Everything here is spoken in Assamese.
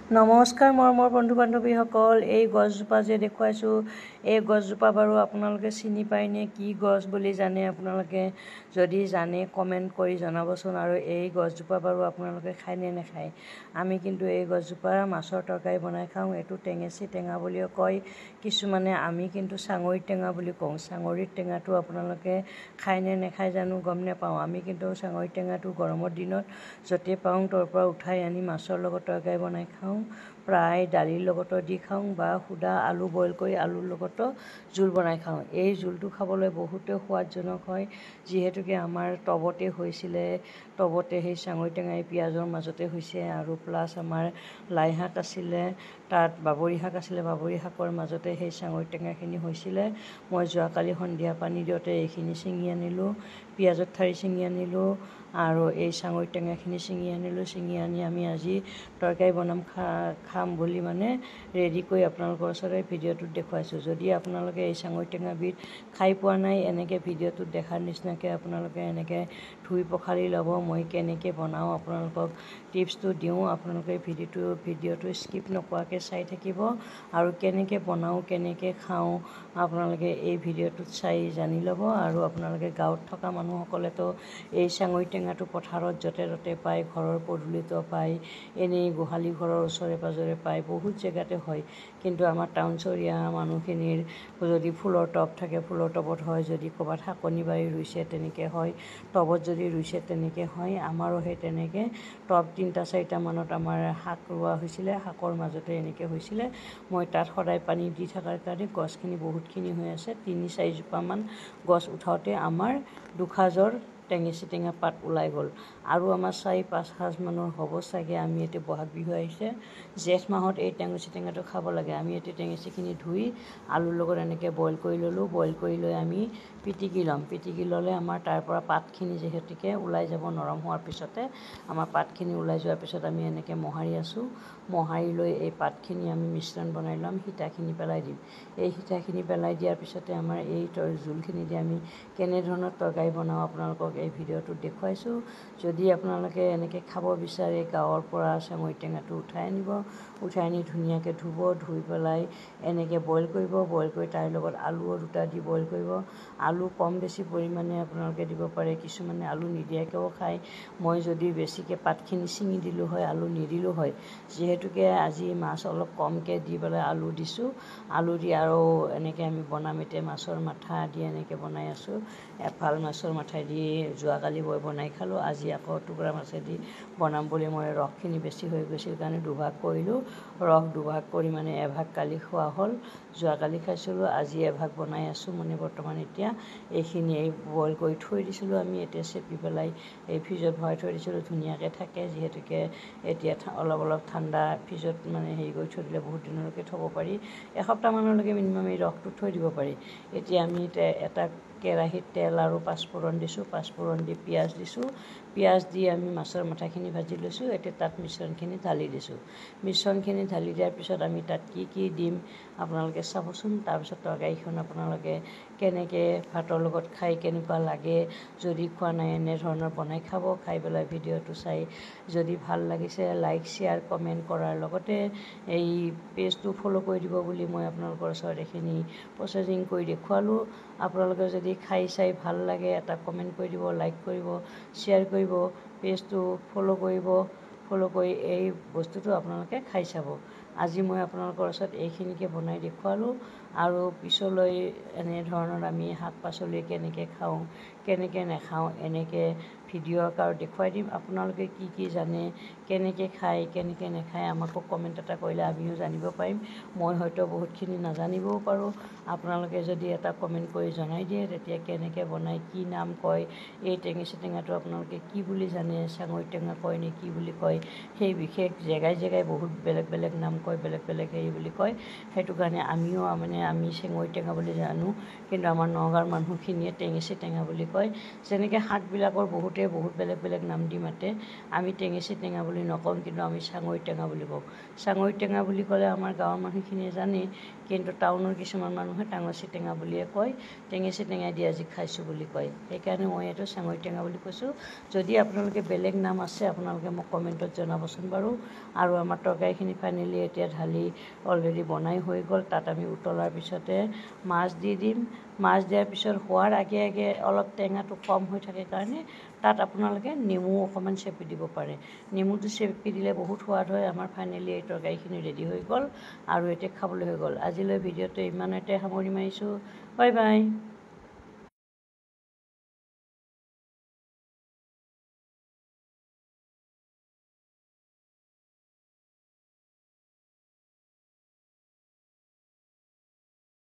নমস্কাৰ মৰমৰ বন্ধু বান্ধৱীসকল, এই গছজোপা যে দেখুৱাইছোঁ এই গছজোপা বাৰু আপোনালোকে চিনি পায়নে? কি গছ বুলি জানে? আপোনালোকে যদি জানে কমেণ্ট কৰি জনাবচোন। আৰু এই গছজোপা বাৰু আপোনালোকে খায়নে নাখায়? আমি কিন্তু এই গছজোপা মাছৰ তৰকাৰী বনাই খাওঁ। এইটো টেঙেচি টেঙা বুলিও কয় কিছুমানে, আমি কিন্তু চাঙৰিত টেঙা বুলি কওঁ। চাঙৰিত টেঙাটো আপোনালোকে খায়নে নাখায় জানো গম নাপাওঁ। আমি কিন্তু চাঙৰিত টেঙাটো গৰমৰ দিনত য'তে পাওঁ তাৰ পৰা উঠাই আনি মাছৰ লগত তৰকাৰী বনাই খাওঁ। প্ৰায় দালিৰ লগতো দি খাওঁ বা সুদা আলু বইল কৰি আলুৰ লগতো জোল বনাই খাওঁ। এই জোলটো খাবলৈ বহুতে সোৱাদজনক হয়, যিহেতুকে আমাৰ টবতে হৈছিলে। টবতে সেই চাঙৰি টেঙাই পিঁয়াজৰ মাজতে হৈছে, আৰু প্লাছ আমাৰ লাই শাক আছিলে, তাত বাবৰি শাক আছিলে। বাবৰি শাকৰ মাজতে সেই চাঙৰি টেঙাখিনি হৈছিলে। মই যোৱাকালি সন্ধিয়া পানী দিওঁতে এইখিনি ছিঙি আনিলোঁ, পিঁয়াজৰ ঠাৰি ছিঙি আনিলোঁ, আৰু এই চাঙৰি টেঙাখিনি ছিঙি আনিলোঁ। ছিঙি আনি আমি আজি তৰকাৰী বনাম, খাম বুলি মানে ৰেডি কৰি আপোনালোকৰ ওচৰতে ভিডিঅ'টোত দেখুৱাইছোঁ। যদি আপোনালোকে এই চাঙৰি টেঙাবিধ খাই পোৱা নাই, এনেকৈ ভিডিঅ'টোত দেখাৰ নিচিনাকৈ আপোনালোকে এনেকৈ ধুই পখালি ল'ব। মই কেনেকৈ বনাওঁ আপোনালোকক টিপছটো দিওঁ, আপোনালোকে ভিডিঅ'টো স্কিপ নকৰাকৈ চাই থাকিব। আৰু কেনেকৈ বনাওঁ কেনেকৈ খাওঁ আপোনালোকে এই ভিডিঅ'টোত চাই জানি ল'ব। আৰু আপোনালোকে গাঁৱত থকা মানুহসকলেতো এই চাঙৰি টেঙাটো পথাৰত য'তে ত'তে পায়, ঘৰৰ পদূলিতো পায়, এনেই গোহালি ঘৰৰ ওচৰে পাঁজৰে পায়, বহুত জেগাতে হয়। কিন্তু আমাৰ টাউন চহৰীয়া মানুহখিনিৰ যদি ফুলৰ টব থাকে ফুলৰ টবত হয়, যদি ক'ৰবাত শাকনি বাৰী ৰুইছে তেনেকৈ হয়, টবত যদি ৰুইছে তেনেকৈ হয়। আমাৰো সেই তেনেকৈ টব 3-4টা মানত আমাৰ শাক ৰোৱা হৈছিলে। শাকৰ মাজতে এনেকৈ হৈছিলে। মই তাত সদায় পানী দি থকাৰ কাৰণে গছখিনি বহুতখিনি হৈ আছে। 3-4 জোপামান গছ উঠাওঁতে আমাৰ দুসাজৰ টেঙেচি টেঙা পাত ওলাই গ'ল। আৰু আমাৰ 4-5 সাজমানৰ হ'ব চাগে। আমি এতিয়া বহাগ বিহু আহিছে, জেঠ মাহত এই টেঙেচি টেঙাটো খাব লাগে। আমি এতিয়া টেঙেচিখিনি ধুই আলুৰ লগত এনেকৈ বইল কৰি ল'লোঁ। বইল কৰি লৈ আমি পিটিকি ল'ম। পিটিকি ল'লে আমাৰ তাৰ পৰা পাতখিনি যিহেতুকে ওলাই যাব, নৰম হোৱাৰ পিছতে আমাৰ পাতখিনি ওলাই যোৱাৰ পিছত আমি এনেকৈ মোহাৰি আছোঁ। মোহাৰি লৈ এই পাতখিনি আমি মিশ্ৰণ বনাই ল'ম, সীতাখিনি পেলাই দিম। এই সীতাখিনি পেলাই দিয়াৰ পিছতে আমাৰ এই জোলখিনি দি আমি কেনেধৰণৰ তৰকাৰী বনাওঁ আপোনালোকক এই ভিডিঅ'টোত দেখুৱাইছোঁ। যদি আপোনালোকে এনেকৈ খাব বিচাৰে, গাঁৱৰ পৰা চাঙৰি টেঙাটো উঠাই আনিব। উঠাই আনি ধুনীয়াকৈ ধুব, ধুই পেলাই এনেকৈ বইল কৰিব। বইল কৰি তাৰ লগত আলুও 2টা দি বইল কৰিব। আলু কম বেছি পৰিমাণে আপোনালোকে দিব পাৰে, কিছুমানে আলু নিদিয়াকৈও খায়। মই যদি বেছিকৈ পাতখিনি ছিঙি দিলোঁ হয়, আলু নিদিলোঁ হয়। যিহেতুকে আজি মাছ অলপ কমকৈ দি পেলাই আলু দিছোঁ। আলু দি আৰু এনেকৈ আমি বনাম। এতিয়া মাছৰ মাথা দি এনেকৈ বনাই আছোঁ। এফাল মাছৰ মাথাইদি যোৱাকালি মই বনাই খালোঁ, আজি আকৌ টুকুৰা মাছেদি বনাম বুলি মই ৰসখিনি বেছি হৈ গৈছিল কাৰণে দুভাগ কৰিলোঁ। ৰস দুভাগ কৰি মানে এভাগ কালি খোৱা হ'ল, যোৱাকালি খাইছিলোঁ, আজি এভাগ বনাই আছোঁ। মানে বৰ্তমান এতিয়া এইখিনি বইল কৰি থৈ দিছিলোঁ আমি, এতিয়া চেপি পেলাই এই ফ্ৰিজত ভৰাই থৈ দিছিলোঁ, ধুনীয়াকৈ থাকে। যিহেতুকে এতিয়া অলপ অলপ ঠাণ্ডা, ফ্ৰিজত মানে হেৰি কৰি থৈ দিলে বহুত দিনলৈকে থ'ব পাৰি। এসপ্তাহমানলৈকে মিনিমাম এই ৰসটো থৈ দিব পাৰি। এতিয়া আমি এটা কেৰাহীত তেল আৰু পাঁচফোৰণ দিছোঁ। পাঁচফোৰণ দি পিঁয়াজ দিছোঁ। পিঁয়াজ দি আমি মাছৰ মাথাখিনি ভাজি লৈছোঁ। এতিয়া তাত মিশ্ৰণখিনি ঢালি দিছোঁ। মিশ্ৰণখিনি ঢালি দিয়াৰ পিছত আমি তাত কি কি দিম আপোনালোকে চাবচোন। তাৰপিছত তৰকাৰীখন আপোনালোকে কেনেকৈ ভাতৰ লগত খাই কেনেকুৱা লাগে, যদি খোৱা নাই এনেধৰণৰ বনাই খাব। খাই পেলাই ভিডিঅ'টো চাই যদি ভাল লাগিছে লাইক শ্বেয়াৰ কমেণ্ট কৰাৰ লগতে এই পেজটো ফ'ল' কৰি দিব বুলি মই আপোনালোকৰ ওচৰত এইখিনি প্ৰচেছিং কৰি দেখুৱালোঁ। আপোনালোকে যদি খাই চাই ভাল লাগে এটা কমেণ্ট কৰি দিব, লাইক কৰিব, শ্বেয়াৰ কৰিব, পেজটো ফ'ল' কৰিব। ফ'ল' কৰি এই বস্তুটো আপোনালোকে খাই চাব। আজি মই আপোনালোকৰ ওচৰত এইখিনিকে বনাই দেখুৱালোঁ। আৰু পিছলৈ এনেধৰণৰ আমি শাক পাচলি কেনেকৈ খাওঁ কেনেকৈ নাখাওঁ এনেকৈ ভিডিঅ' আকাৰত দেখুৱাই দিম। আপোনালোকে কি কি জানে, কেনেকৈ খায় কেনেকৈ নাখায় আমাকো কমেণ্ট এটা কৰিলে আমিও জানিব পাৰিম। মই হয়তো বহুতখিনি নাজানিবও পাৰোঁ। আপোনালোকে যদি এটা কমেণ্ট কৰি জনাই দিয়ে তেতিয়া কেনেকৈ বনায়, কি নাম কয়, এই টেঙেচি টেঙাটো আপোনালোকে কি বুলি জানে, চাঙৰি টেঙা কয় নে কি বুলি কয়, সেই বিশেষ জেগাই জেগাই বহুত বেলেগ বেলেগ নাম কয়, বেলেগ বেলেগ হেৰি বুলি কয়। সেইটো কাৰণে আমি চাঙৰি টেঙা বুলি জানো, কিন্তু আমাৰ নগাঁৱৰ মানুহখিনিয়ে টেঙেচি টেঙা বুলি কয়। কয়। যেনেকৈ শাকবিলাকৰ বহুত বেলেগ বেলেগ নাম দি মাতে। আমি টেঙেচি টেঙা বুলি নকওঁ, কিন্তু আমি চাঙৰি টেঙা বুলি কওঁ। চাঙৰি টেঙা বুলি ক'লে আমাৰ গাঁৱৰ মানুহখিনিয়ে জানে, কিন্তু টাউনৰ কিছুমান মানুহে টেঙেচি টেঙা বুলিয়ে কয়। টেঙেচি টেঙাই দি আজি খাইছোঁ বুলি কয়। সেইকাৰণে মই এইটো চাঙৰি টেঙা বুলি কৈছোঁ। যদি আপোনালোকে বেলেগ নাম আছে আপোনালোকে মোক কমেণ্টত জনাবচোন বাৰু। আৰু আমাৰ তৰকাৰীখিনি ফাইনেলি এতিয়া ঢালি অলৰেডি বনাই হৈ গ'ল। তাত আমি উতলাৰ পিছতে মাছ দি দিম। মাছ দিয়াৰ পিছত হোৱাৰ আগে আগে অলপ টেঙাটো কম হৈ থাকে কাৰণে তাত আপোনালোকে নেমু অকণমান চেপি দিব পাৰে। নেমুটো চেপি দিলে বহুত সোৱাদ হয়। আমাৰ ফাইনেলি এই তৰকাৰীখিনি ৰেডি হৈ গ'ল আৰু এতিয়া খাবলৈ হৈ গ'ল। আজিলৈ ভিডিঅ'টো ইমানতে সামৰি মাৰিছোঁ। Bye bye.